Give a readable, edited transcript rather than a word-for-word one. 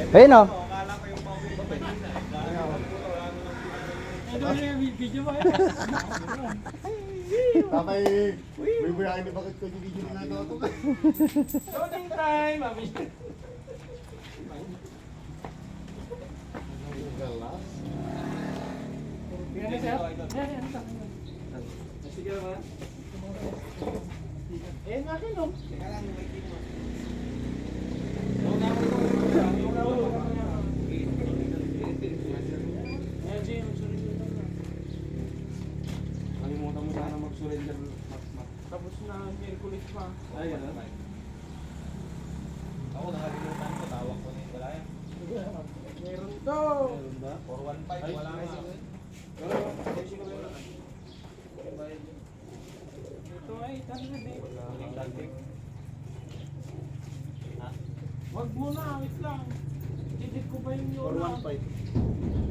Ayun o. Tapay, may buyakin na bakit ko yung video na ito. Loading time, mami. Sige naman. Eh, natin no. Teka lang, may kino. Kalimutan mo sana mag-surrender. Tapos na, Miyerkules pa. Ay, ano? Ako nakalimutan ko, tawag ko na yung wala yan. Meron to. Meron ba? 415, wala nga. Ito ay, tanong din. Huling landing. Wag mo na, wait lang. Didit ko pa yung yun. 415.